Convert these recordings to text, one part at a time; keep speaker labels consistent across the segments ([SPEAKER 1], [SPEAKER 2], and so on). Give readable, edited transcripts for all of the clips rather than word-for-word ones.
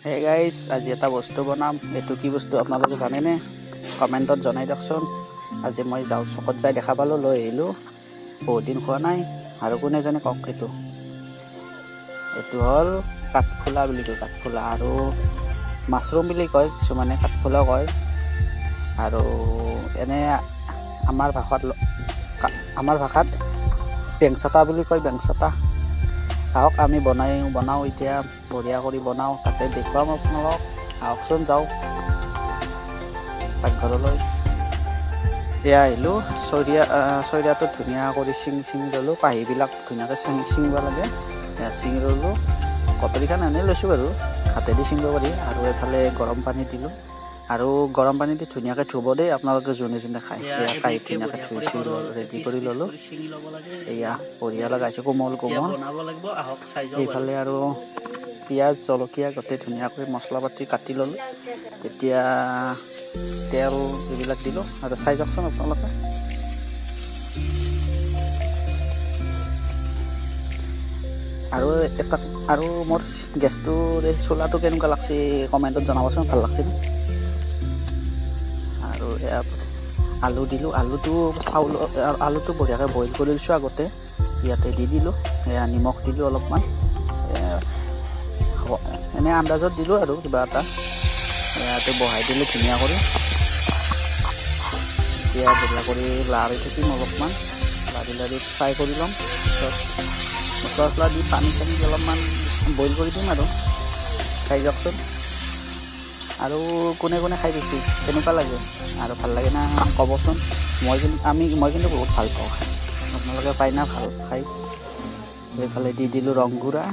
[SPEAKER 1] Hey guys, আজি এটা বস্তু বনাম। এইটো কি বস্তু আপোনালোকে জানেনে? কমেণ্টত জনাই দিয়কচোন। আজি মই চকত যাই দেখা পালোঁ, লৈ আহিলোঁ। বহুত দিন খোৱা নাই, আৰু কোনে জানে কওক। এইটো হ'ল কাঠফুলা বুলি কয়, কাঠফুলা। আৰু মাছৰুম বুলি কয় কিছুমানে, কাঠফুলাও কয়। আৰু এনে আমাৰ ভাষাত বেংচটা বুলি কয়, বেংচটা। আহক আমি বনাওঁ এতিয়া, বঢ়িয়া কৰি বনাওঁ। তাকে দেখুৱাম আপোনালোকক। আহকচোন যাওঁ পাকঘৰলৈ। এয়া আহিলোঁ, চৰিয়াটো ধুনীয়া কৰি ছিঙি ল'লোঁ। পাহিবিলাক ধুনীয়াকৈ ছিঙিব লাগে, ছিঙি ল'লোঁ। কটাৰীখন এনেই লৈছোঁ বাৰু, হাতেদি ছিঙিব পাৰি। আৰু এফালে গৰম পানী দিলোঁ, আৰু গৰম পানী দি ধুনীয়াকৈ ধুব দেই আপোনালোকে যোনে খায়। এয়া কাঁহীত ধুনীয়াকৈ ৰেডি কৰি ল'লোঁ। এয়া বঢ়িয়া লগাইছে, কোমল। এইফালে আৰু পিঁয়াজ, জলকীয়া গোটেই ধুনীয়াকৈ মছলা পাতি কাটি ল'লোঁ। এতিয়া তেল এইবিলাক দিলোঁ, আৰু চাই যাওকচোন আপোনালোকে। আৰু মোৰ গেছটোৰ এই চোলাটো কেনেকুৱা লাগছে কমেণ্টত জনাবচোন, ভাল লাগছে নে? আৰু এয়া আলু দিলোঁ, আলুটো বঢ়িয়াকৈ বইল কৰি লৈছোঁ আগতে। ইয়াতে দি দিলোঁ, এয়া নিমখ দিলোঁ অলপমান, এনেই আন্দাজত দিলোঁ আৰু কিবা এটা। ইয়াতে বহাই দিলোঁ ধুনীয়া কৰি। এতিয়া বঢ়িয়া কৰি লাৰি থাকিম অলপমান, লাৰি ফ্ৰাই কৰি ল'ম। মছলা চছলা দি পানী অলপমান বইল কৰি দিম আৰু। খাই যাওকচোন। আৰু কোনে খাই দিছোঁ, কেনেকুৱা লাগে আৰু ভাল লাগে না ক'বচোন। মই কিন্তু বহুত ভাল পাওঁ খাই। আপোনালোকে পাই না ভাল খাই? এইফালে দি দিলোঁ ৰং গুড়া,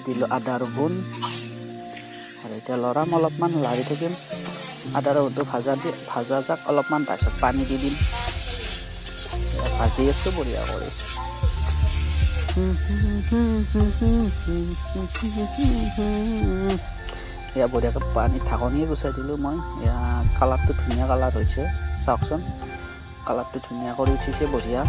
[SPEAKER 1] দিলোঁ আদা ৰহুন। আৰু এতিয়া লৰাম, অলপমান লাৰি থাকিম। আদা ৰহুনটো ভাজা যাক অলপমান, তাৰপিছত পানী দি দিম। ভাজি আছোঁ বঢ়িয়া কৰি। এয়া বঢ়িয়াকৈ পানী ঢাকনিয়ে গুচাই দিলোঁ মই। এয়া কালাৰটো ধুনীয়া কালাৰ হৈছে, চাওকচোন। কালাৰটো ধুনীয়া কৰি উঠিছে, বঢ়িয়া।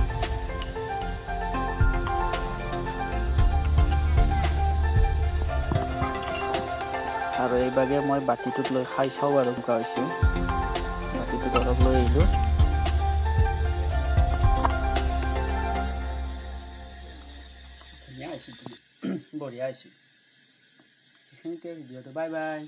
[SPEAKER 1] আৰু এইভাগে মই বাতিটোত লৈ খাই চাওঁ আৰু এনেকুৱা হৈছে। বাতিটোত অলপ লৈ আহিলোঁ। ধুনীয়া হৈছে, বঢ়িয়া হৈছে। এইখিনিতে ভিডিঅ'টো, বাই বাই।